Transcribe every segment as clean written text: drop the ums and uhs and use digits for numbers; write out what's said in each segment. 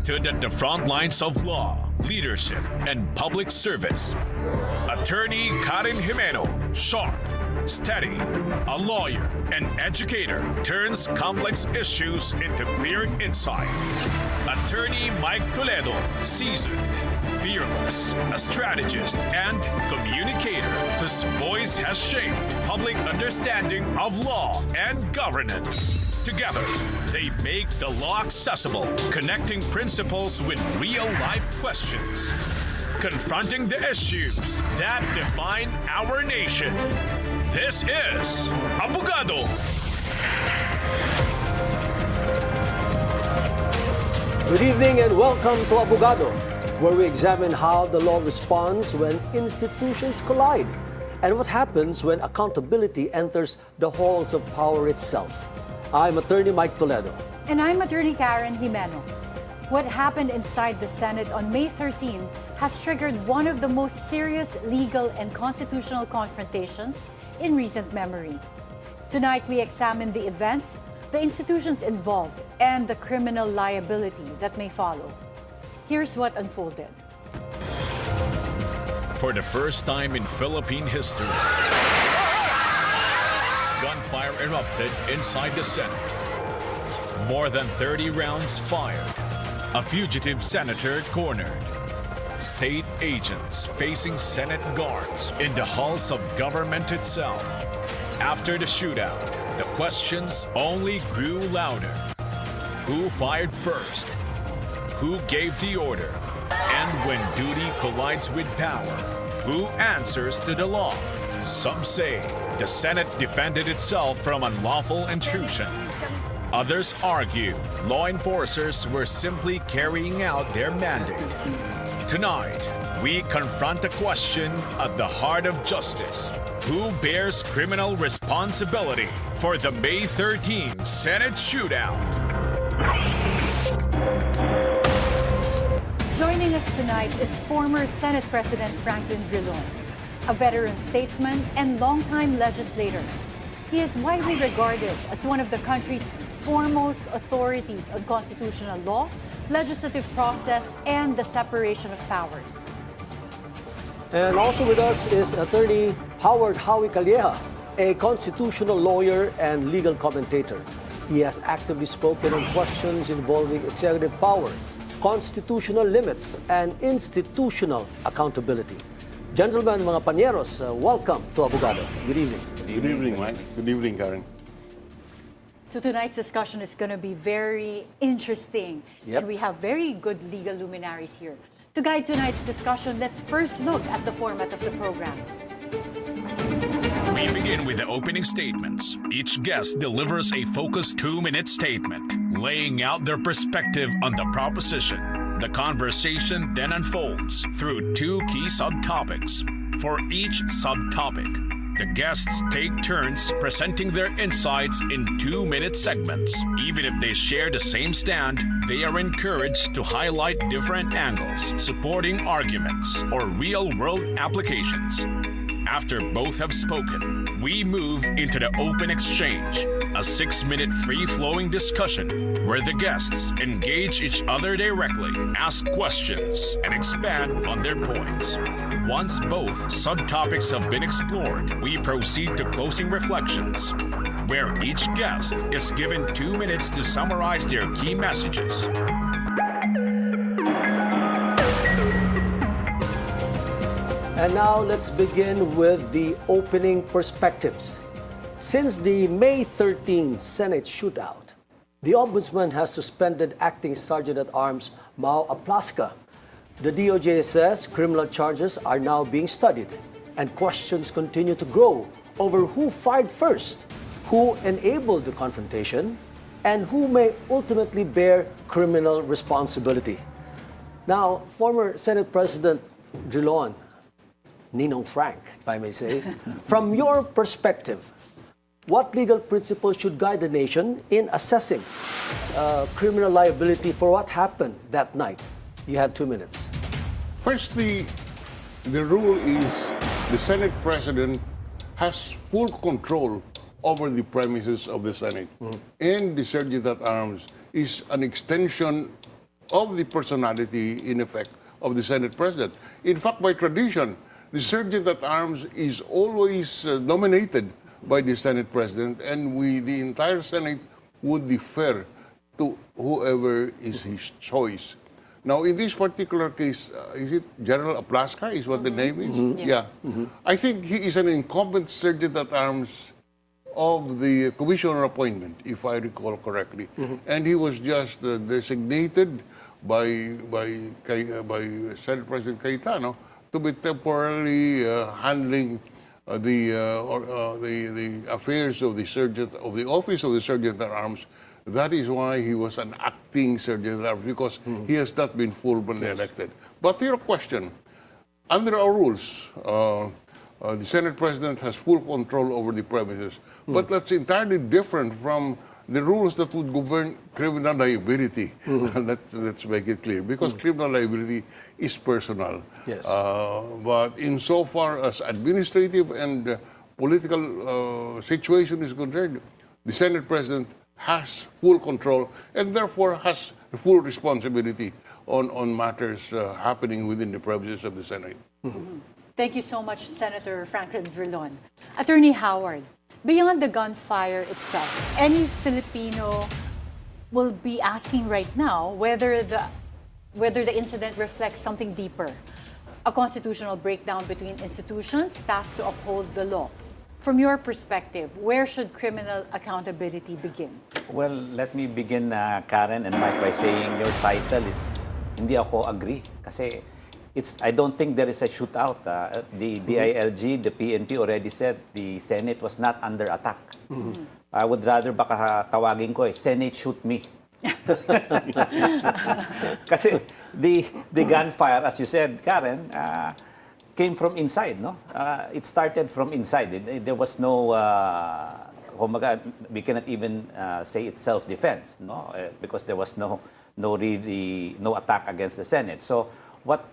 stood at the front lines of law, leadership, and public service. Attorney Karen Jimeno, sharp, steady, a lawyer, an educator, turns complex issues into clear insight. Attorney Mike Toledo, seasoned, fearless, a strategist and communicator whose voice has shaped public understanding of law and governance. Together, they make the law accessible, connecting principles with real-life questions, confronting the issues that define our nation. This is ABOGADO. Good evening and welcome to ABOGADO, where we examine how the law responds when institutions collide and what happens when accountability enters the halls of power itself. I'm Attorney Mike Toledo. And I'm Attorney Karen Jimeno. What happened inside the Senate on May 13 has triggered one of the most serious legal and constitutional confrontations in recent memory. Tonight, we examine the events, the institutions involved, and the criminal liability that may follow. Here's what unfolded. For the first time in Philippine history, gunfire erupted inside the Senate. More than 30 rounds fired. A fugitive senator cornered. State agents facing Senate guards in the halls of government itself. After the shootout, the questions only grew louder. Who fired first? Who gave the order? And when duty collides with power, who answers to the law? Some say the Senate defended itself from unlawful intrusion. Others argue law enforcers were simply carrying out their mandate. Tonight, we confront a question at the heart of justice. Who bears criminal responsibility for the May 13 Senate shootout? Joining us tonight is former Senate President Franklin Drilon, a veteran statesman and longtime legislator. He is widely regarded as one of the country's foremost authorities on constitutional law, legislative process, and the separation of powers. And also with us is Attorney Howard Calleja, a constitutional lawyer and legal commentator. He has actively spoken on questions involving executive power, constitutional limits, and institutional accountability. Gentlemen, mga panieros, welcome to ABOGADO. Good evening. Good evening, Mike. Good evening, Karen. So tonight's discussion is going to be very interesting. Yep. And we have very good legal luminaries here. To guide tonight's discussion, let's first look at the format of the program. We begin with the opening statements. Each guest delivers a focused 2-minute statement, laying out their perspective on the proposition. The conversation then unfolds through 2 key subtopics. For each subtopic, the guests take turns presenting their insights in 2-minute segments. Even if they share the same stand, they are encouraged to highlight different angles, supporting arguments, or real-world applications. After both have spoken, we move into the open exchange, a 6-minute free-flowing discussion where the guests engage each other directly, ask questions, and expand on their points. Once both subtopics have been explored, we proceed to closing reflections, where each guest is given 2 minutes to summarize their key messages. And now let's begin with the opening perspectives. Since the May 13 Senate shootout, the Ombudsman has suspended Acting Sergeant-at-Arms Mau Aplasca. The DOJ says criminal charges are now being studied, and questions continue to grow over who fired first, who enabled the confrontation, and who may ultimately bear criminal responsibility. Now, former Senate President Drilon, Ninong Frank, if I may say, from your perspective, what legal principles should guide the nation in assessing criminal liability for what happened that night? You have 2 minutes. Firstly, the rule is the Senate President has full control over the premises of the Senate. And the Sergeant-at-Arms is an extension of the personality, in effect, of the Senate President. In fact, by tradition, the Sergeant at Arms is always nominated by the Senate President, and the entire Senate would defer to whoever is his choice. Now, in this particular case, is it General Aplaska is what the name is? Yes. Yeah. I think he is an incumbent Sergeant at Arms of the commissioner appointment, if I recall correctly. And he was just designated by Senate President Cayetano to be temporarily handling the affairs of the office of the Sergeant at Arms. That is why he was an acting Sergeant at Arms, because he has not been fully elected. But to your question, under our rules, the Senate President has full control over the premises. But that's entirely different from the rules that would govern criminal liability. Let's make it clear, because criminal liability is personal. Yes. But insofar as administrative and political situation is concerned, the Senate President has full control and therefore has full responsibility on matters happening within the premises of the Senate. Thank you so much, Senator Franklin Drilon. Attorney Howard, beyond the gunfire itself, any Filipino will be asking right now whether the incident reflects something deeper, a constitutional breakdown between institutions tasked to uphold the law. From your perspective, where should criminal accountability begin? Well, let me begin, Karen and Mike, by saying your title is, hindi ako agree. Kasi I don't think there is a shootout. The DILG, the PNP already said the Senate was not under attack. I would rather baka tawagin ko Senate shoot me. Kasi the gunfire, as you said, Karen, came from inside, no? It started from inside. There was no, we cannot even say it's self-defense, no? Because there was no attack against the Senate. So what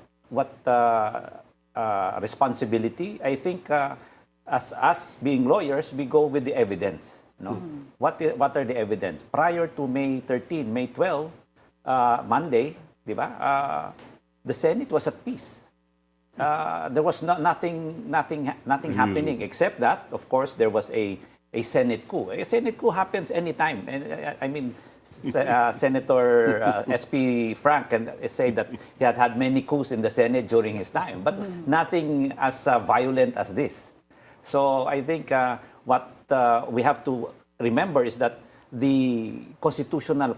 responsibility? I think as us being lawyers, we go with the evidence, no? What are the evidence? Prior to May 13, May 12, Monday, di ba? The Senate was at peace. There was nothing happening except that, of course, there was a Senate coup. A Senate coup happens anytime. I mean, Senator SP Frank can say that he had many coups in the Senate during his time, but nothing as violent as this. So I think what we have to remember is that the constitutional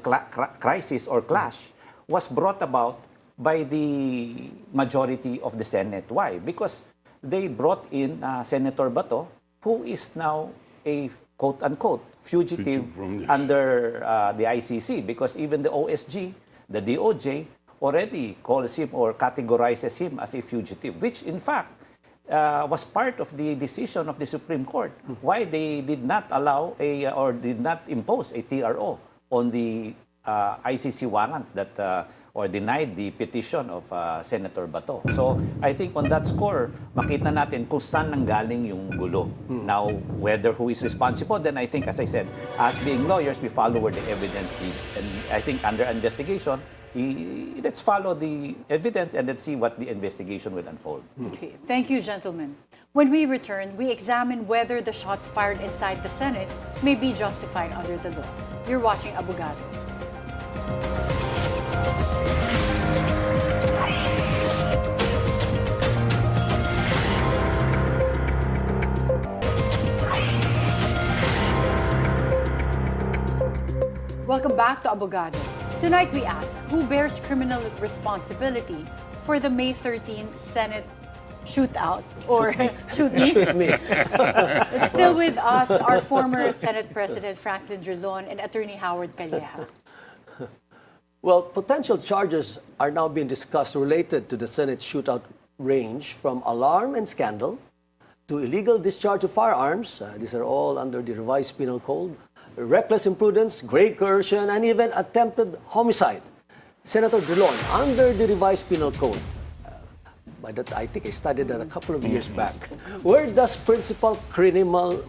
crisis or clash was brought about by the majority of the Senate. Why? Because they brought in Senator Bato, who is now a quote-unquote fugitive under the ICC, because even the OSG, the DOJ, already calls him or categorizes him as a fugitive, which in fact was part of the decision of the Supreme Court, why they did not allow or did not impose a TRO on the ICC warrant that or denied the petition of Senator Bato. So I think on that score, makita natin kung saan nanggaling yung gulo. Now, whether who is responsible, then I think, as I said, as being lawyers, we follow where the evidence leads. And I think under investigation, let's follow the evidence and let's see what the investigation will unfold. Okay. Thank you, gentlemen. When we return, we examine whether the shots fired inside the Senate may be justified under the law. You're watching Abogado. Welcome back to Abogado. Tonight we ask, who bears criminal responsibility for the May 13 Senate shootout or shoot me? Shoot me. It's still with us, our former Senate President Franklin Drilon and Attorney Howard Calleja. Well, potential charges are now being discussed related to the Senate shootout range from alarm and scandal to illegal discharge of firearms. These are all under the revised penal code. Reckless imprudence, grave coercion, and even attempted homicide. Senator Drilon, under the revised penal code, by that I think I studied that a couple of years back, where does principal criminal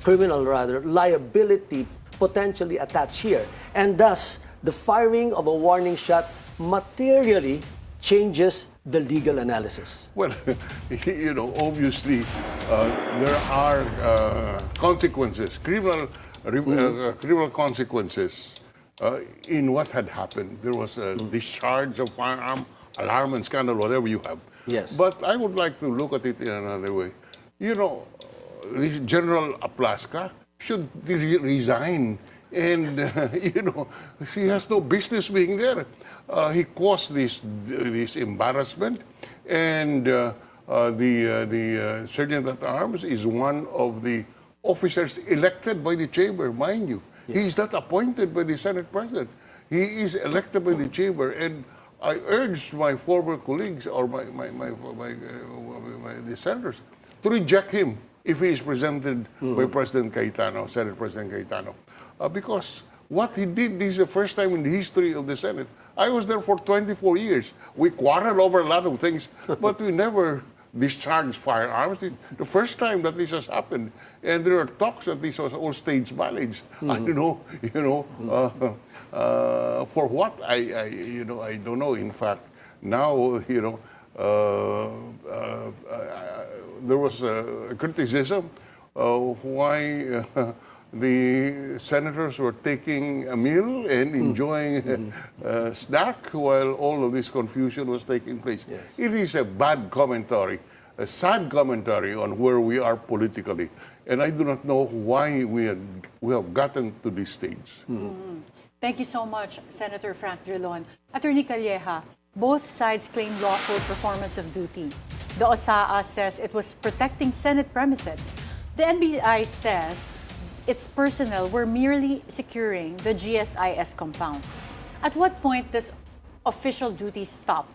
liability potentially attach here? And does the firing of a warning shot materially changes the legal analysis? Well, obviously, there are consequences, criminal consequences in what had happened. There was a discharge of firearm, alarm and scandal, whatever you have. Yes. But I would like to look at it in another way. This General Aplaska should resign. And, he has no business being there. He caused this embarrassment. And the Sergeant at Arms is one of the officers elected by the chamber, mind you. Yes. He's not appointed by the Senate President. He is elected by the chamber. And I urged my former colleagues or the senators to reject him if he is presented by President Cayetano, Senate President Cayetano. Because what he did, this is the first time in the history of the Senate. I was there for 24 years. We quarreled over a lot of things, but we never discharged firearms. The first time that this has happened, and there are talks that this was all stage managed. I don't know, for what I don't know. In fact, now there was a criticism why the senators were taking a meal and enjoying a snack while all of this confusion was taking place. Yes. It is a bad commentary, a sad commentary on where we are politically. And I do not know why we have gotten to this stage. Thank you so much, Senator Frank Drilon. Attorney Calleja, both sides claim lawful performance of duty. The OSAA says it was protecting Senate premises. The NBI says its personnel were merely securing the GSIS compound. At what point does official duty stop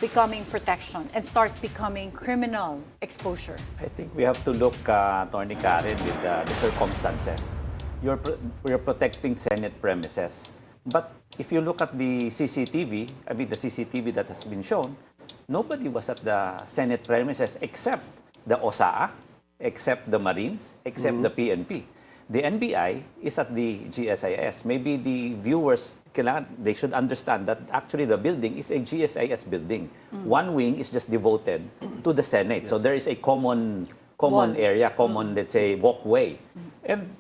becoming protection and start becoming criminal exposure? I think we have to look, Attorney Karen, with the circumstances. You're protecting Senate premises. But if you look at the CCTV, the CCTV that has been shown, nobody was at the Senate premises except the OSAA, except the Marines, except the PNP. The NBI is at the GSIS. Maybe the viewers, they should understand that actually the building is a GSIS building. One wing is just devoted to the Senate. Yes. So there is a common area, let's say, walkway. And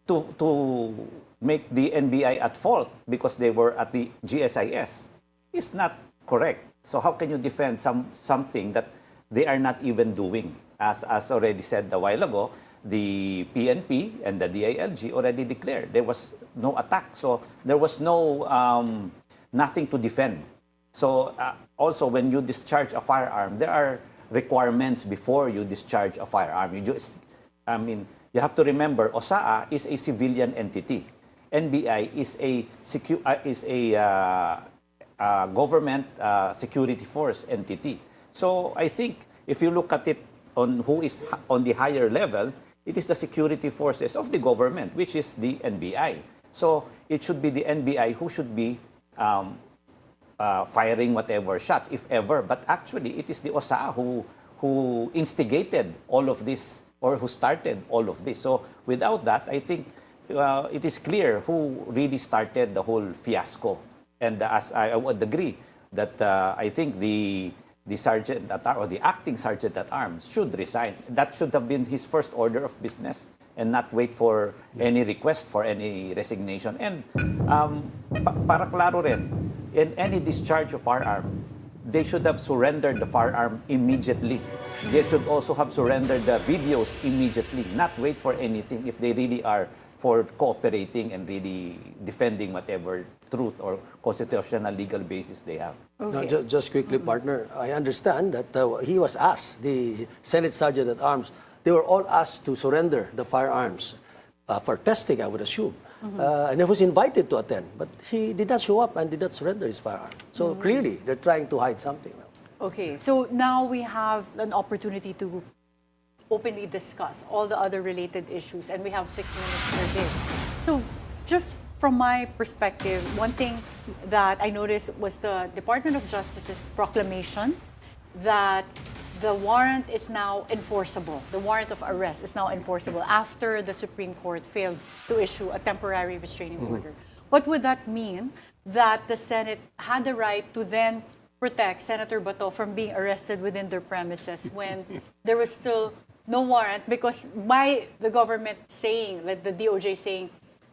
to make the NBI at fault because they were at the GSIS is not correct. So how can you defend something that they are not even doing? As already said a while ago, the PNP and the DILG already declared there was no attack. So there was nothing to defend. So also when you discharge a firearm, there are requirements before you discharge a firearm. You have to remember, OSAA is a civilian entity. NBI is a government security force entity. So I think if you look at it on who is on the higher level, it is the security forces of the government, which is the NBI. So it should be the NBI who should be firing whatever shots, if ever. But actually, it is the OSAA who instigated all of this or who started all of this. So without that, I think it is clear who really started the whole fiasco. And as I would agree that I think the sergeant at arms or the acting sergeant at arms should resign. That should have been his first order of business and not wait for any request for any resignation. And para klaro rin, in any discharge of firearm, they should have surrendered the firearm immediately. They should also have surrendered the videos immediately, not wait for anything if they really are for cooperating and really defending whatever truth or constitutional legal basis they have. Okay. Now, just quickly, partner, I understand that he was asked, the Senate Sergeant at Arms, they were all asked to surrender the firearms for testing, I would assume. And he was invited to attend, but he did not show up and did not surrender his firearm. So clearly, they're trying to hide something. Okay, so now we have an opportunity to openly discuss all the other related issues, and we have 6 minutes for this. So just from my perspective, one thing that I noticed was the Department of Justice's proclamation that the warrant is now enforceable. The warrant of arrest is now enforceable after the Supreme Court failed to issue a temporary restraining order. What would that mean that the Senate had the right to then protect Senator Bato from being arrested within their premises when there was still no warrant, because by the government saying, like the DOJ saying,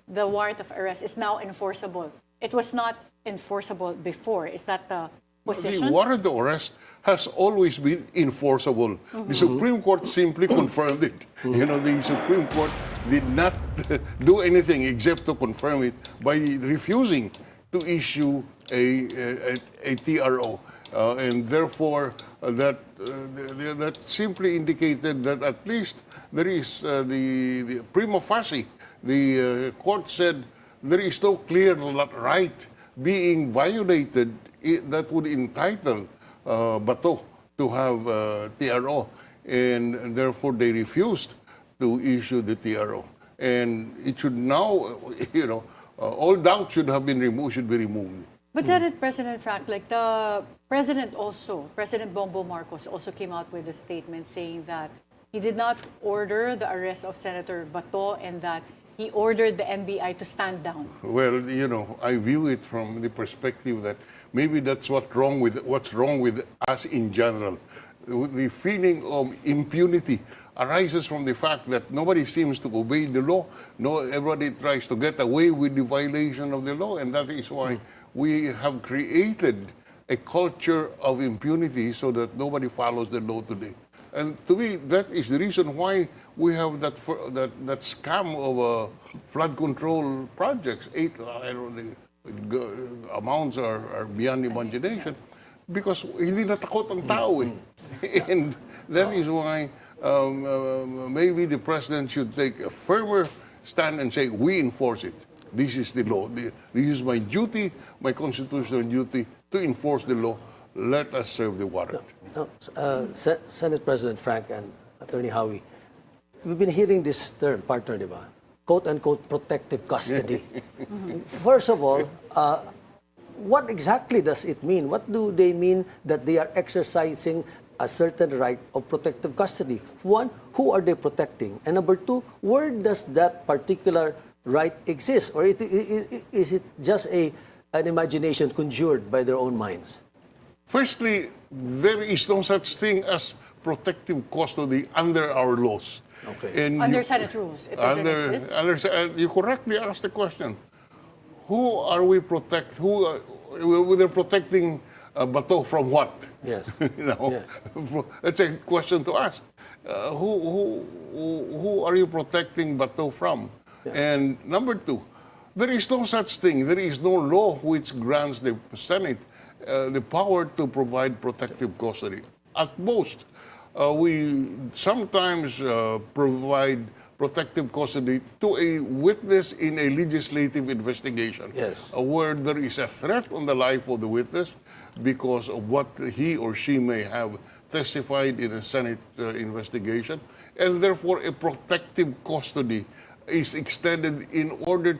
the warrant of arrest is now enforceable. It was not enforceable before. Is that the position? The warrant of arrest has always been enforceable. The Supreme Court simply confirmed it. You know, the Supreme Court did not do anything except to confirm it by refusing to issue a TRO. And therefore, that simply indicated that at least there is the prima facie. The court said there is no clear right being violated that would entitle Bato to have TRO, and therefore they refused to issue the TRO. And it should now, you know, all doubt should have been removed, should be removed. But Senate President Frank, like the President Bongbong Marcos also came out with a statement saying that he did not order the arrest of Senator Bato and that he ordered the NBI to stand down. Well, you know, I view it from the perspective that maybe that's what's wrong with us in general. The feeling of impunity arises from the fact that nobody seems to obey the law. No, everybody tries to get away with the violation of the law, and that is why we have created a culture of impunity so that nobody follows the law today. And to me, that is the reason why we have that scam of flood control projects. I don't know, the amounts are beyond imagination, because hindi natakot ang tao eh. And that is why maybe the president should take a firmer stand and say, we enforce it. This is the law. This is my duty, my constitutional duty, to enforce the law. Let us serve the warrant. Senate President Frank and Attorney Howie, we've been hearing this term, partner, di ba? Quote-unquote protective custody. First of all, what exactly does it mean? What do they mean that they are exercising a certain right of protective custody? One, who are they protecting? And number two, where does that particular right exist? Or is it just an imagination conjured by their own minds? Firstly, there is no such thing as protective custody under our laws. Okay. And Under Senate rules, it doesn't exist? You correctly asked the question. Who are we protecting Bato from what? Yes. You know, Yes. That's a question to ask. Who are you protecting Bato from? Yeah. And number two, there is no such thing. There is no law which grants the Senate the power to provide protective custody. At most, we sometimes provide protective custody to a witness in a legislative investigation. Yes. Where there is a threat on the life of the witness because of what he or she may have testified in a Senate investigation, and therefore a protective custody is extended in order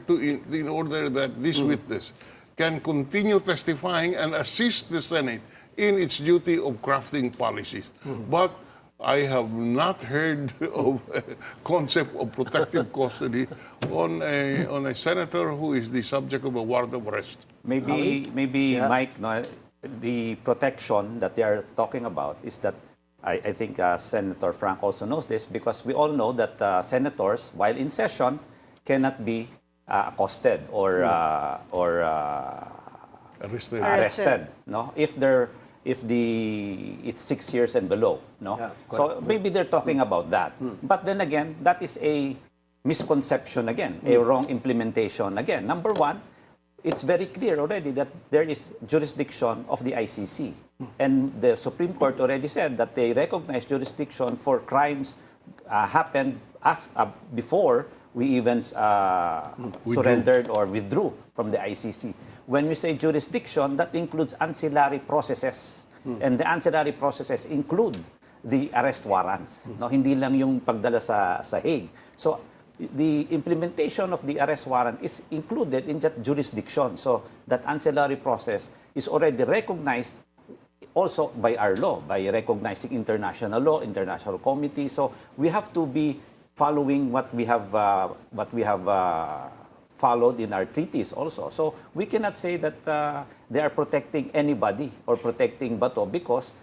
that this witness can continue testifying and assist the Senate in its duty of crafting policies. But I have not heard of a concept of protective custody on a senator who is the subject of a warrant of arrest. Maybe Yeah. Mike, no, the protection that they are talking about is that I think Senator Frank also knows this, because we all know that senators, while in session, cannot be accosted or arrested. No, if it's 6 years and below. No, Yeah, so maybe they're talking about that. But then again, that is a misconception again, a wrong implementation again. Number one, it's very clear already that there is jurisdiction of the ICC. And the Supreme Court already said that they recognize jurisdiction for crimes happened before we even surrendered or withdrew from the ICC. When we say jurisdiction, that includes ancillary processes. And the ancillary processes include the arrest warrants. No, hindi lang yung pagdala sa Hague. So the implementation of the arrest warrant is included in that jurisdiction. So that ancillary process is already recognized also by our law, by recognizing international law, international committee. So we have to be following what we have followed in our treaties also. So we cannot say that they are protecting anybody or protecting Bato because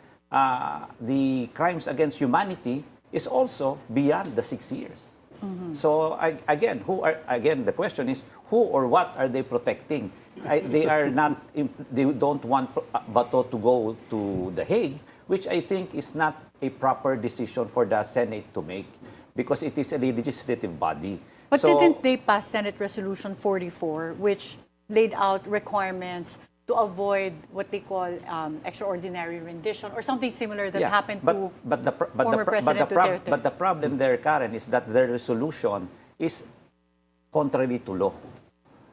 the crimes against humanity is also beyond the 6 years. So again, the question is who or what are they protecting? They are not. They don't want Bato to go to The Hague, which I think is not a proper decision for the Senate to make because it is a legislative body. But So- didn't they pass Senate Resolution 44, which laid out requirements to avoid what they call extraordinary rendition or something similar that happened to former President Duterte? But the problem there, Karen, is that their resolution is contrary to law.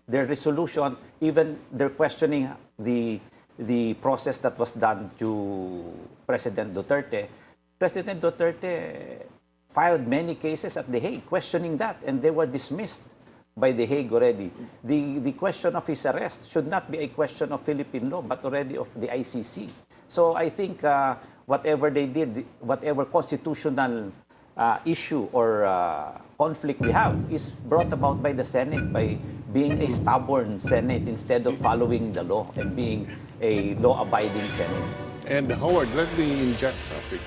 Their resolution, even they're questioning the process that was done to President Duterte. President Duterte filed many cases at The Hague questioning that, and they were dismissed by The Hague already. The question of his arrest should not be a question of Philippine law, but already of the ICC. So I think whatever they did, whatever constitutional issue or conflict we have is brought about by the Senate by being a stubborn Senate instead of following the law and being a law-abiding Senate. And Howard, let me inject something.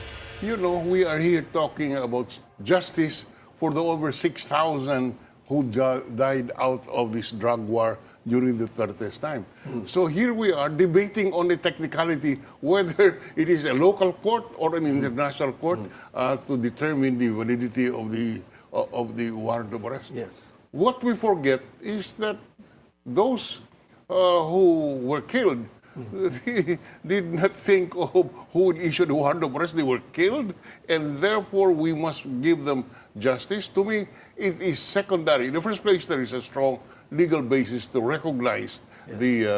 You know, we are here talking about justice for the over 6,000 who died out of this drug war during the Duterte's time. So here we are debating on the technicality whether it is a local court or an international court to determine the validity of the warrant of arrest. Yes. What we forget is that those who were killed did not think of who would issue the warrant of arrest. They were killed, and therefore we must give them justice. To me, it is secondary. In the first place, there is a strong legal basis to recognize the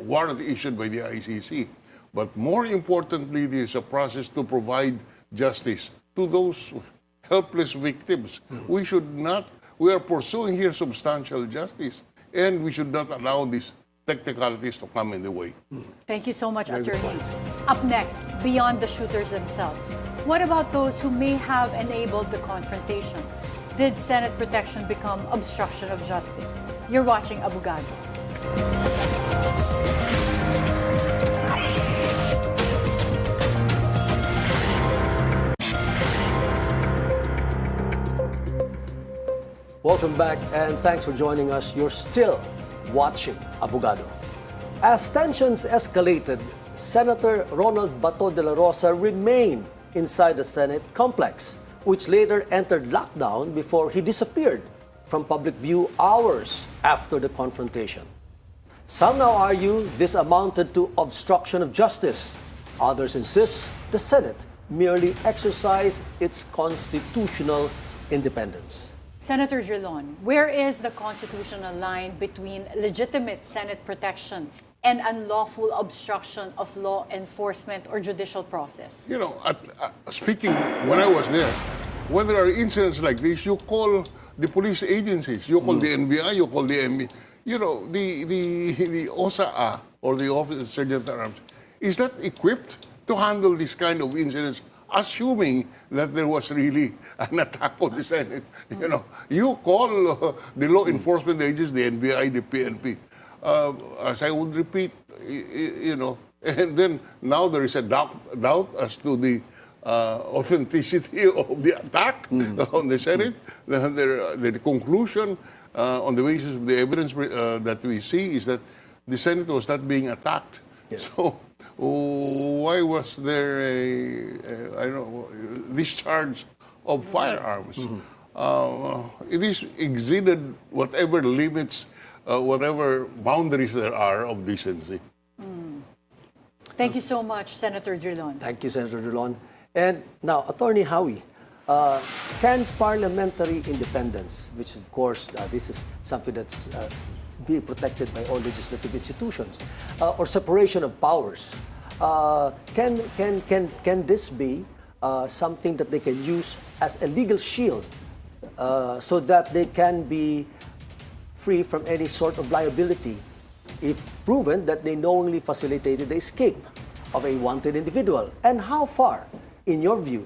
warrant issued by the ICC. But more importantly, there is a process to provide justice to those helpless victims. We are pursuing here substantial justice, and we should not allow these technicalities to come in the way. Thank you so much, attorneys. Up next, beyond the shooters themselves, what about those who may have enabled the confrontation? Did Senate protection become obstruction of justice? You're watching Abogado. Welcome back and thanks for joining us. You're still watching Abogado. As tensions escalated, Senator Ronald Bato de la Rosa remained inside the Senate complex, which later entered lockdown before he disappeared from public view hours after the confrontation. Some now argue this amounted to obstruction of justice. Others insist the Senate merely exercised its constitutional independence. Senator Drilon, where is the constitutional line between legitimate Senate protection and unlawful obstruction of law enforcement or judicial process? You know, speaking when I was there, when there are incidents like this, you call the police agencies, you call the NBI, you call the MB. You know, the OSA or the Office of Sergeant at Arms is not equipped to handle this kind of incidents, assuming that there was really an attack on the Senate. You know, you call the law enforcement agencies, the NBI, the PNP. As I would repeat, you know, and then now there is a doubt as to the authenticity of the attack on the Senate. The conclusion on the basis of the evidence that we see is that the Senate was not being attacked. Yes. So why was there I don't know, discharge of firearms? It is exceeded whatever limits, whatever boundaries there are of decency. Thank you so much, Senator Drilon. Thank you, Senator Drilon. And now, Attorney Howie, can parliamentary independence, which of course this is something that's being protected by all legislative institutions, or separation of powers, can this be something that they can use as a legal shield so that they can be free from any sort of liability if proven that they knowingly facilitated the escape of a wanted individual? And how far, in your view,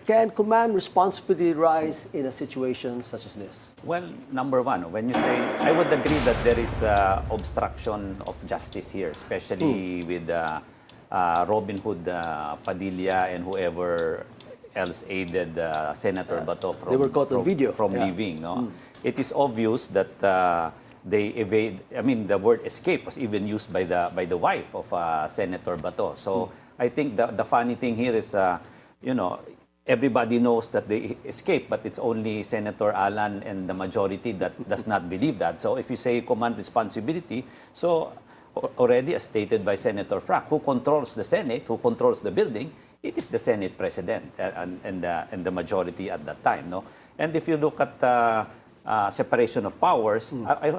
Can command responsibility rise in a situation such as this? Well, number one, when you say, I would agree that there is obstruction of justice here, especially with Robin Hood Padilla and whoever else aided Senator Bato They were caught on video. from leaving. No? It is obvious that they evade. I mean, the word escape was even used by the wife of Senator Bato. So I think the funny thing here is, everybody knows that they escaped, but it's only Senator Alan and the majority that does not believe that. So if you say command responsibility, so already as stated by Senator Frank, who controls the Senate, who controls the building, it is the Senate President and the majority at that time. No? And if you look at separation of powers, I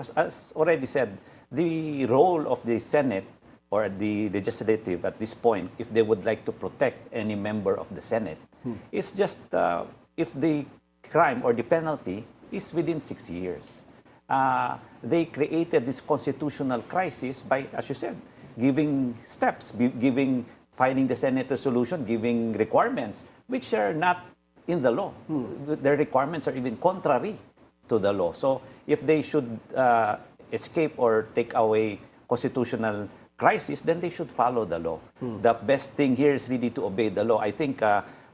already said, the role of the Senate or the legislative at this point, if they would like to protect any member of the Senate, is just if the crime or the penalty is within 6 years. They created this constitutional crisis by, as you said, giving steps, finding the Senate resolution, giving requirements, which are not in the law. Their requirements are even contrary to the law. So if they should escape or take away constitutional crisis, then they should follow the law. The best thing here is really to obey the law. I think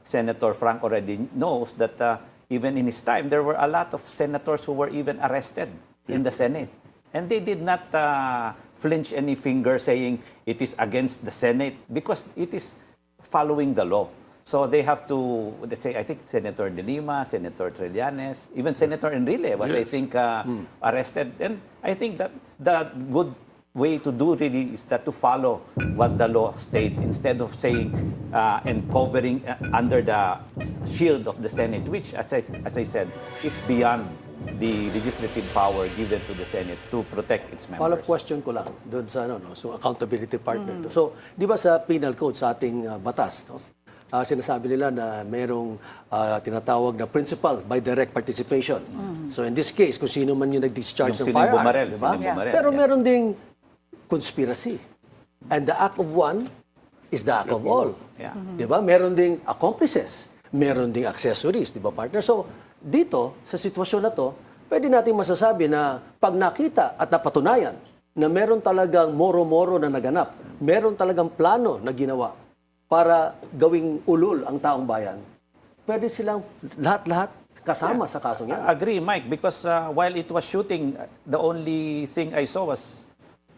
Senator Frank already knows that even in his time, there were a lot of senators who were even arrested in the Senate. And they did not flinch any finger saying it is against the Senate because it is following the law. So they have to, let's say, I think Senator De Lima, Senator Trillanes, even Senator Enrile was, I think, arrested. And I think that the good way to do really is that to follow what the law states instead of saying and covering under the shield of the Senate, which, as I said, is beyond the legislative power given to the Senate to protect its members. Follow-up question ko lang doon sa so accountability partner. So, di ba sa penal code sa ating batas, no? Sinasabi nila na mayroong tinatawag na principle by direct participation. So in this case, kung sino man yung nag-discharge ng firearm, di ba? Pero meron ding conspiracy. And the act of one is the act of all. Di ba? Meron ding accomplices. Meron ding accessories, di ba, partner? So, dito, sa sitwasyon na to, pwede natin masasabi na pag nakita at napatunayan na meron talagang moro-moro na naganap, meron talagang plano na ginawa para gawing ulol ang taong bayan, pwede silang lahat-lahat kasama sa kasong yan. Agree, Mike, because while it was shooting, the only thing I saw was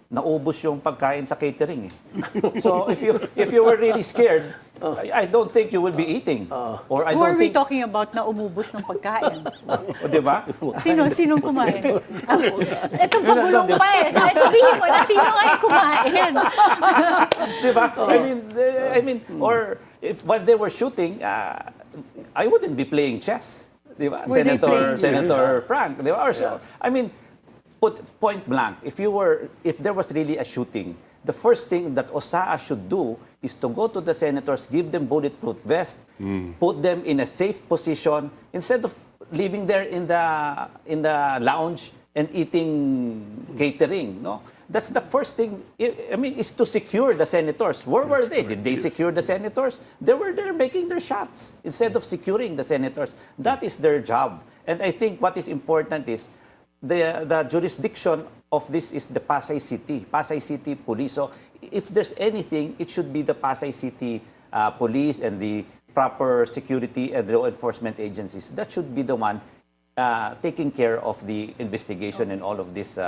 naubos yung pagkain sa catering. So if you were really scared, I don't think you will be eating. Or I Who don't are we think talking about na umubos ng pagkain? O, di ba? Sinong kumain? Ito pagulong pa eh. Kaya sabihin mo na sino nga yung kumain. Di ba? I mean, or if while they were shooting, I wouldn't be playing chess. Di ba? Were they playing Senator Frank. Di ba? Or so, I mean, put point blank, if there was really a shooting, the first thing that OSAA should do is to go to the senators, give them bulletproof vest, put them in a safe position, instead of living there in the lounge and eating catering. No, that's the first thing. I mean, is to secure the senators. Where were they? Did they secure the senators? They were there making their shots instead of securing the senators. That is their job. And I think what is important is the jurisdiction of this is the Pasay City Police. So if there's anything, it should be the Pasay City Police and the proper security and law enforcement agencies. That should be the one taking care of the investigation and all of these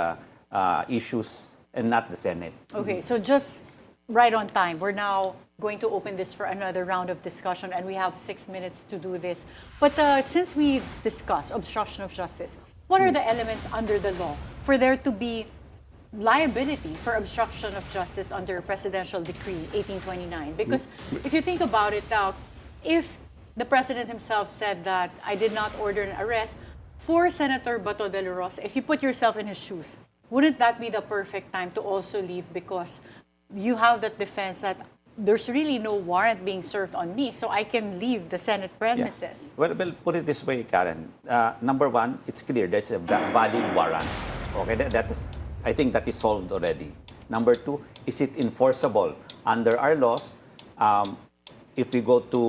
issues, and not the Senate. Okay, so just right on time. We're now going to open this for another round of discussion, and we have 6 minutes to do this. But since we've discussed obstruction of justice, what are the elements under the law for there to be liability for obstruction of justice under Presidential Decree 1829? Because if you think about it now, if the President himself said that I did not order an arrest, for Senator Bato de la Rosa, if you put yourself in his shoes, wouldn't that be the perfect time to also leave, because you have that defense that there's really no warrant being served on me, so I can leave the Senate premises? Yeah. Well, put it this way, Karen. Number one, it's clear there's a valid warrant. Okay, that is, I think that is solved already. Number two, is it enforceable? Under our laws, if we go to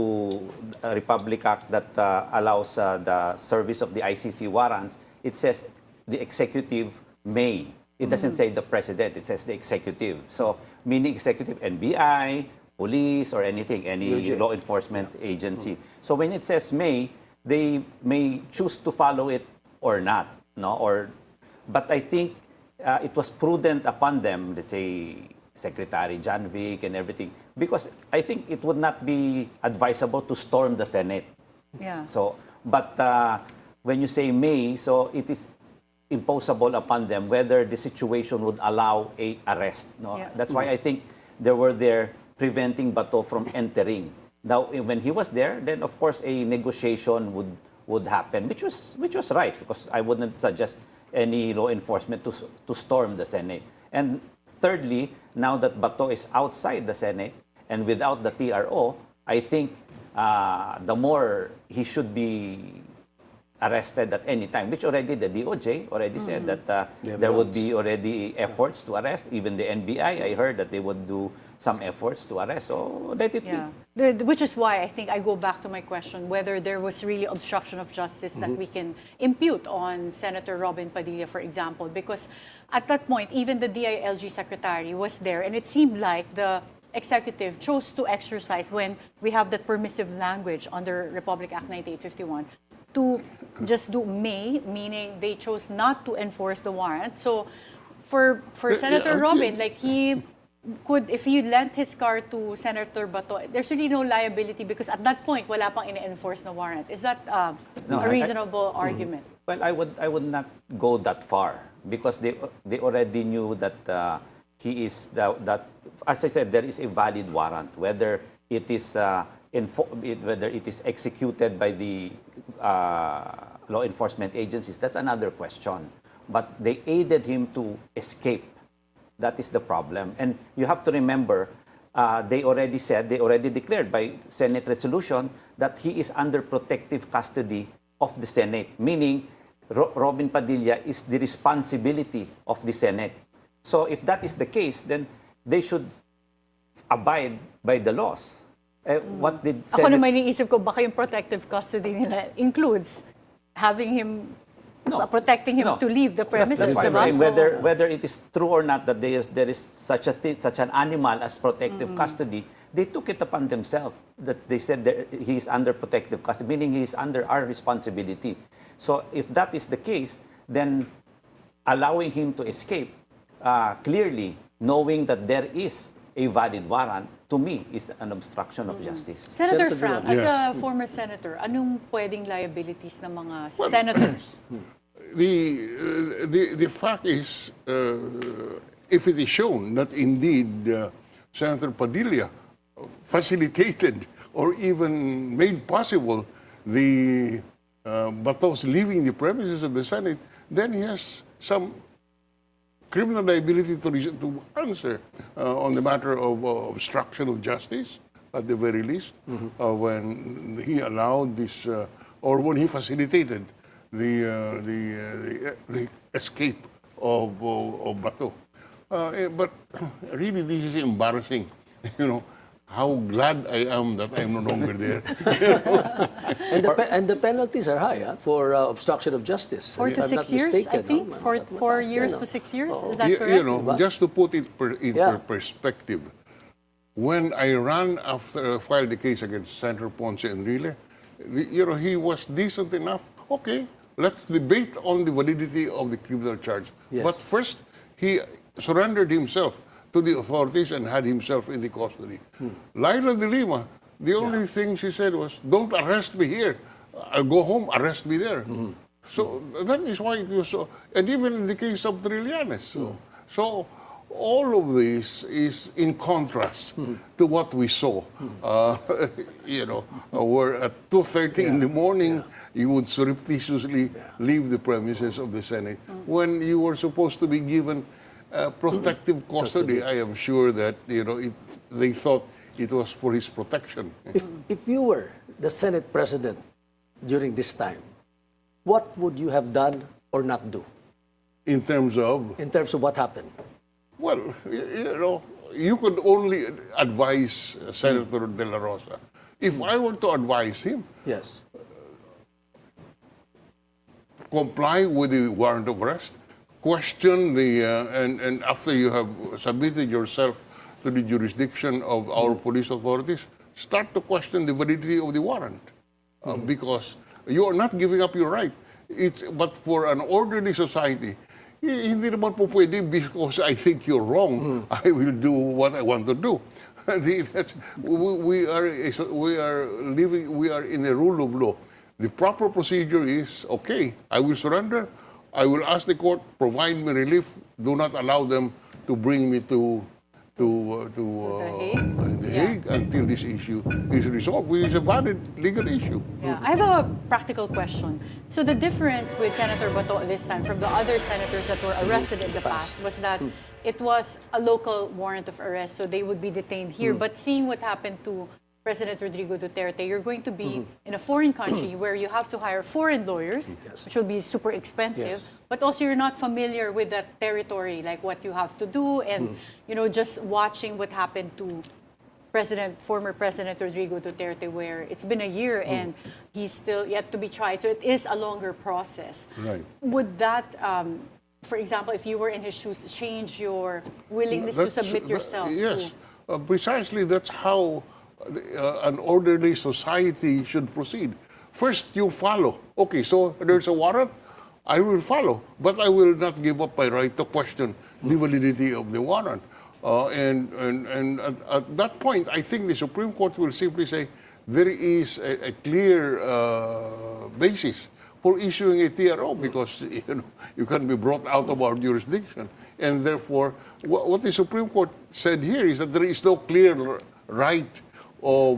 a Republic Act that allows the service of the ICC warrants, it says the executive may. It doesn't say the president, it says the executive. So, meaning executive, NBI, police, or anything, any law enforcement agency. So, when it says may, they may choose to follow it or not. No? But I think it was prudent upon them, let's say, Secretary John Vic and everything, because I think it would not be advisable to storm the Senate. Yeah. So, but when you say may, so it is imposable upon them whether the situation would allow a arrest. No? Yeah. That's why I think they were there preventing Bato from entering. Now, when he was there, then of course a negotiation would happen, which was right, because I wouldn't suggest any law enforcement to storm the Senate. And thirdly, now that Bato is outside the Senate and without the TRO, I think the more he should be arrested at any time, which already the DOJ already said that there would be already efforts to arrest. Even the NBI, I heard that they would do some efforts to arrest. So let it be. Which is why I think I go back to my question, whether there was really obstruction of justice that we can impute on Senator Robin Padilla, for example, because at that point, even the DILG secretary was there, and it seemed like the executive chose to exercise, when we have that permissive language under Republic Act 9851, to just do may, meaning they chose not to enforce the warrant. So for Senator Robin, like he could, if he lent his car to Senator Bato, there's really no liability because at that point, wala pang ine-enforce na warrant. Is that a reasonable argument? Well, I would not go that far, because they already knew that he is that, as I said, there is a valid warrant, whether it is whether it is executed by the law enforcement agencies. That's another question. But they aided him to escape. That is the problem. And you have to remember, they already declared by Senate resolution that he is under protective custody of the Senate, meaning Robin Padilla is the responsibility of the Senate. So if that is the case, then they should abide by the laws. What did Senate... Ako naman iniisip ko, baka yung protective custody nila includes having him, protecting him to leave the premises. That's why I'm saying whether it is true or not that there is such an animal as protective custody, they took it upon themselves that they said he is under protective custody, meaning he is under our responsibility. So if that is the case, then allowing him to escape, clearly knowing that there is a valid warrant, to me, is an obstruction of justice. Senator Frank, as a former senator, anong pwedeng liabilities ng mga senators? The fact is, if it is shown that indeed Senator Padilla facilitated or even made possible the Bato's leaving the premises of the Senate, then he has some criminal liability to answer on the matter of obstruction of justice, at the very least, when he allowed this, or when he facilitated the escape of Bato. But really, this is embarrassing. You know, how glad I am that I'm no longer there. And the penalties are high for obstruction of justice. 4 to 6 years, I think. 4 years to 6 years. Is that correct? You know, just to put it in perspective, when I filed the case against Senator Ponce Enrile, you know, he was decent enough. Okay, let's debate on the validity of the criminal charge. Yes. But first, he surrendered himself to the authorities and had himself in the custody. Laila de Lima, the only thing she said was, don't arrest me here. I'll go home, arrest me there. So that is why it was so, and even in the case of Trillanes. So all of this is in contrast to what we saw. You know, where at 2:30 in the morning, you would surreptitiously leave the premises of the Senate when you were supposed to be given protective custody. I am sure that, you know, they thought it was for his protection. If you were the Senate President during this time, what would you have done or not do? In terms of? In terms of what happened? Well, you know, you could only advise Senator De La Rosa If I were to advise him, Yes. comply with the warrant of arrest, question the, and after you have submitted yourself to the jurisdiction of our police authorities, start to question the validity of the warrant. Because you are not giving up your right. But for an orderly society, hindi naman po pwede because I think you're wrong, I will do what I want to do. We are in a rule of law. The proper procedure is, okay, I will surrender, I will ask the court, provide me relief, do not allow them to bring me to The Hague until this issue is resolved, which is a valid legal issue. Yeah, I have a practical question. So the difference with Senator Bato this time from the other senators that were arrested in the past was that it was a local warrant of arrest, so they would be detained here. But seeing what happened to President Rodrigo Duterte, you're going to be in a foreign country where you have to hire foreign lawyers, which will be super expensive, but also you're not familiar with that territory, like what you have to do, and just watching what happened to former President Rodrigo Duterte, where it's been a year and he's still yet to be tried. So it is a longer process. Right. Would that, for example, if you were in his shoes, change your willingness to submit yourself? Yes, precisely. That's how an orderly society should proceed. First, you follow. Okay, so there's a warrant, I will follow, but I will not give up my right to question the validity of the warrant. And at that point, I think the Supreme Court will simply say there is a clear basis for issuing a TRO because you can be brought out of our jurisdiction, and therefore, what the Supreme Court said here is that there is no clear right of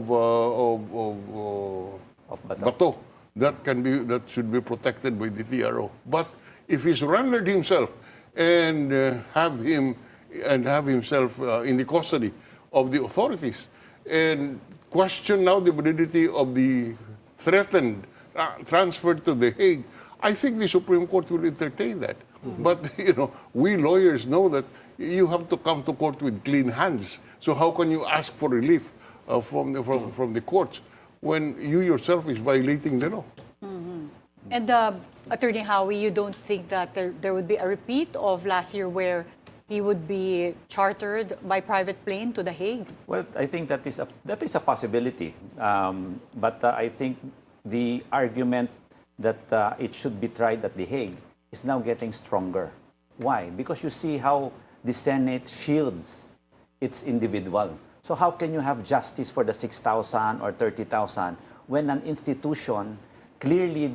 Bato that should be protected by the TRO. But if he surrendered himself and have himself in the custody of the authorities and question now the validity of the threatened transfer to The Hague, I think the Supreme Court will entertain that. But we lawyers know that you have to come to court with clean hands. So how can you ask for relief from the courts when you yourself is violating the law? And Attorney Howie, you don't think that there would be a repeat of last year where he would be chartered by private plane to The Hague? Well, I think that is a possibility. But I think the argument that it should be tried at The Hague is now getting stronger. Why? Because you see how the Senate shields its individual. So how can you have justice for the 6,000 or 30,000 when an institution clearly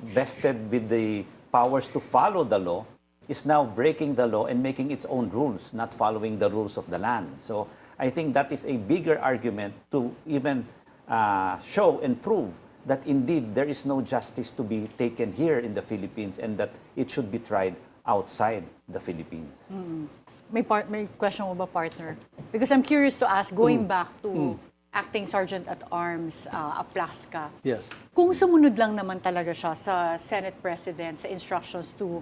vested with the powers to follow the law is now breaking the law and making its own rules, not following the rules of the land? So I think that is a bigger argument to even show and prove that indeed there is no justice to be taken here in the Philippines and that it should be tried outside the Philippines. May question mo ba, partner? Because I'm curious to ask, going back to Acting Sergeant at Arms Aplasca. Yes. Kung sumunod lang naman talaga siya sa Senate President, sa instructions to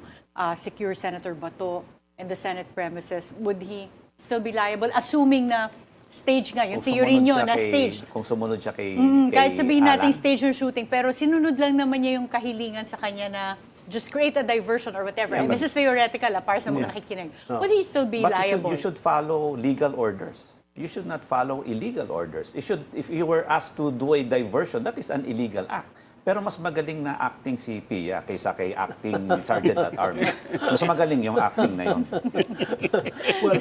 secure Senator Bato and the Senate premises, would he still be liable? Assuming na stage nga, yung theory nyo na stage. Kung sumunod siya kay kahit sabihin Alan. natin stage yung shooting, pero sinunod lang naman niya yung kahilingan sa kanya na just create a diversion or whatever. And this is theoretical para sa mga nakikinig. Would he still be liable? But you should follow legal orders. You should not follow illegal orders. If you were asked to do a diversion, that is an illegal act. Pero mas magaling na acting si Pia kaysa kay acting Sergeant at Arms. Mas magaling yung acting na yun. Well,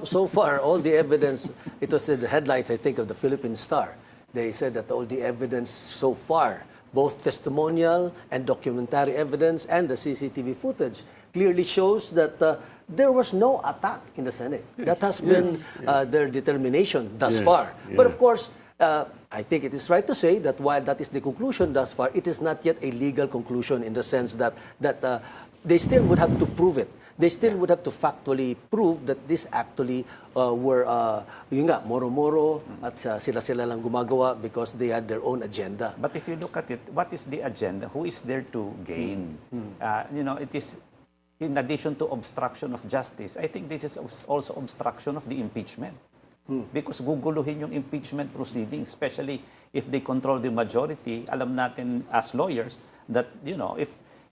so far, all the evidence, it was in the headlines, I think, of the Philippine Star. They said that all the evidence so far, both testimonial and documentary evidence and the CCTV footage, clearly shows that there was no attack in the Senate. That has been their determination thus far. But of course, I think it is right to say that while that is the conclusion thus far, it is not yet a legal conclusion in the sense that they still would have to prove it. They still would have to factually prove that this actually were, yun nga, moro-moro at sila-sila lang gumagawa because they had their own agenda. But if you look at it, what is the agenda? Who is there to gain? It is, in addition to obstruction of justice, I think this is also obstruction of the impeachment. Because guguluhin yung impeachment proceedings, especially if they control the majority. Alam natin as lawyers that,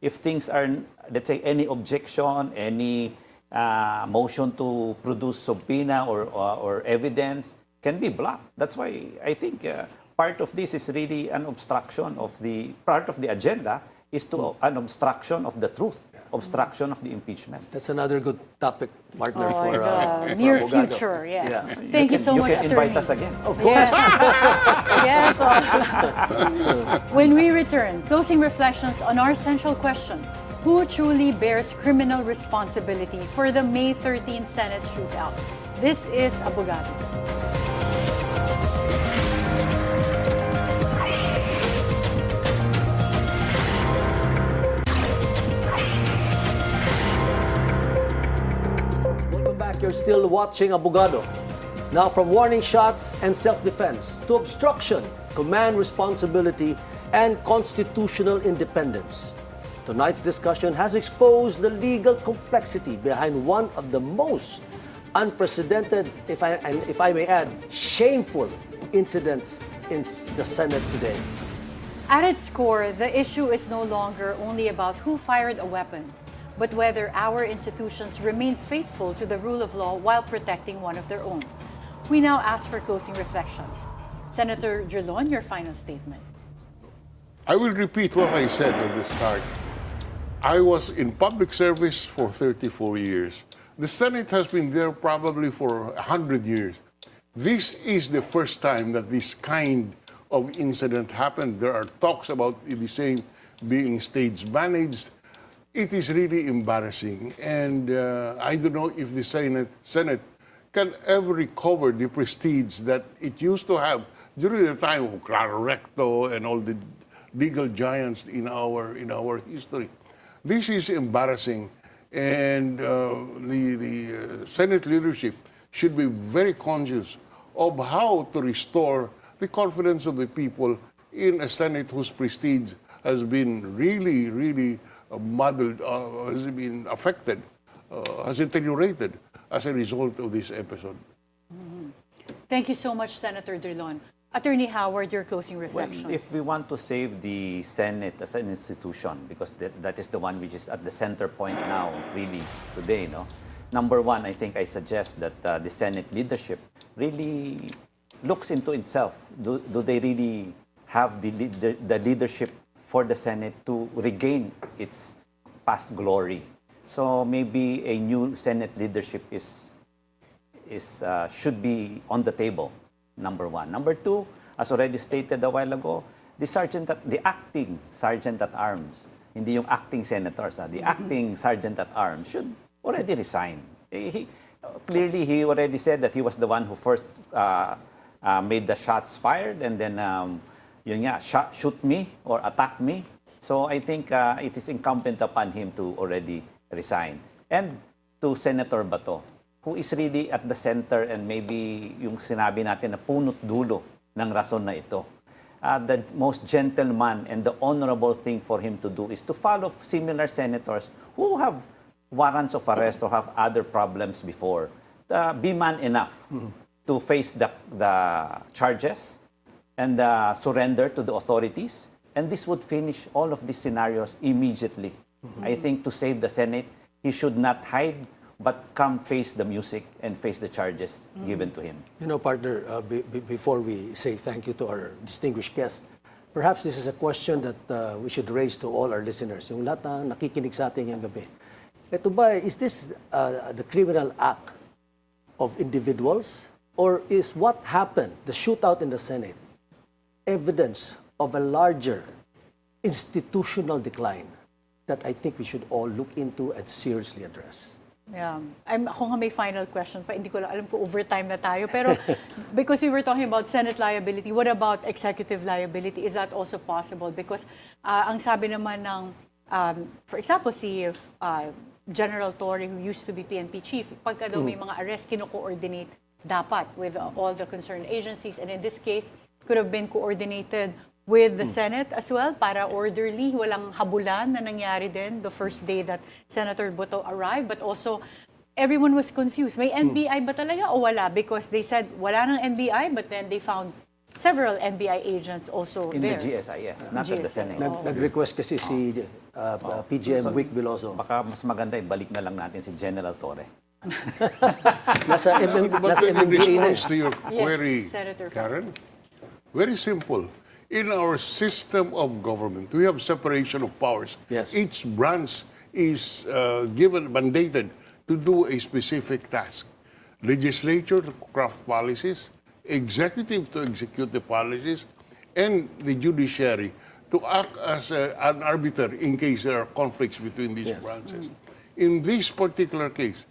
if things are, let's say, any objection, any motion to produce subpoena or evidence can be blocked. That's why I think part of this is really an obstruction of part of the agenda is to an obstruction of the truth, obstruction of the impeachment. That's another good topic, partner, for the near Abogado. future. Yeah. Thank you so much, You can invite attorneys. us again. Of course. Yes. When we return, closing reflections on our central question: who truly bears criminal responsibility for the May 13th Senate shootout? This is Abogado. Welcome back. You're still watching Abogado. Now, from warning shots and self-defense to obstruction, command responsibility, and constitutional independence. Tonight's discussion has exposed the legal complexity behind one of the most unprecedented, if I may add, shameful incidents in the Senate today. At its core, the issue is no longer only about who fired a weapon, but whether our institutions remain faithful to the rule of law while protecting one of their own. We now ask for closing reflections. Senator Drilon, your final statement. I will repeat what I said at the start. I was in public service for 34 years. The Senate has been there probably for 100 years. This is the first time that this kind of incident happened. There are talks about the same being stage managed. It is really embarrassing, and I don't know if the Senate can ever recover the prestige that it used to have during the time of Clara Recto and all the legal giants in our history. This is embarrassing, and the Senate leadership should be very conscious of how to restore the confidence of the people in a Senate whose prestige has been really muddled, has been affected, has deteriorated as a result of this episode. Thank you so much, Senator Drilon. Attorney Howard, your closing reflections. Well, if we want to save the Senate as an institution, because that is the one which is at the center point now, really, today, Number one, I think I suggest that the Senate leadership really looks into itself. Do they really have the leadership for the Senate to regain its past glory? So maybe a new Senate leadership should be on the table. Number one. Number two, as already stated a while ago, the acting sergeant at arms, hindi yung acting senators, the acting sergeant at arms should already resign. Clearly, he already said that he was the one who first made the shots fired, and then shoot me or attack me. So I think it is incumbent upon him to already resign. And to Senator Bato, who is really at the center and maybe yung sinabi natin na punot dulo ng rason na ito. The most gentleman and the honorable thing for him to do is to follow similar senators who have warrants of arrest or have other problems before. Be man enough to face the charges and surrender to the authorities. And this would finish all of these scenarios immediately. I think to save the Senate, he should not hide, but come face the music and face the charges given to him. Partner, before we say thank you to our distinguished guest, perhaps this is a question that we should raise to all our listeners. Yung lahat na nakikinig sa ating ngayong gabi. Ito ba, is this the criminal act of individuals? Or is what happened, the shootout in the Senate, evidence of a larger institutional decline that I think we should all look into and seriously address? Yeah. Ako nga may final question pa. Hindi ko alam kung overtime na tayo. Pero because we were talking about Senate liability, what about executive liability? Is that also possible? Because ang sabi naman ng, for example, si General Torre, who used to be PNP chief, pagka daw may mga arrest, kino-coordinate dapat with all the concerned agencies. And in this case, could have been coordinated with the Senate as well para orderly, walang habulan na nangyari din the first day that Senator Boto arrived, but also everyone was confused. May NBI ba talaga o wala? Because they said wala ng NBI, but then they found several NBI agents also In there. the GSIS, not at the Senate. Nag-request kasi si PGM Vic Veloso. Baka mas maganda, balik na lang natin si General Torre. Nasa But in MMDA na. response to your query, Senator Karen, very simple. In our system of government, we have separation of powers. Yes. Each branch is mandated to do a specific task. Legislature to craft policies, executive to execute the policies, and the judiciary to act as an arbiter in case there are conflicts between these branches. In this particular case,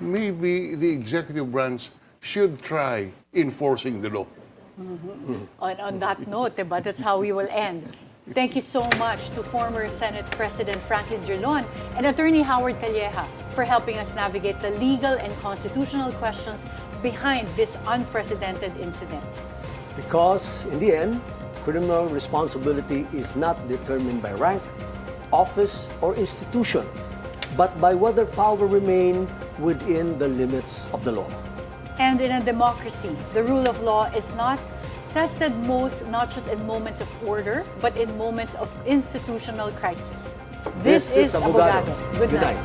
maybe the executive branch should try enforcing the law. On that note, diba, that's how we will end. Thank you so much to former Senate President Franklin Drilon and Attorney Howard Calleja for helping us navigate the legal and constitutional questions behind this unprecedented incident. Because in the end, criminal responsibility is not determined by rank, office, or institution, but by whether power remain within the limits of the law. And in a democracy, the rule of law is not tested most not just in moments of order, but in moments of institutional crisis. This is Abogado. Good night.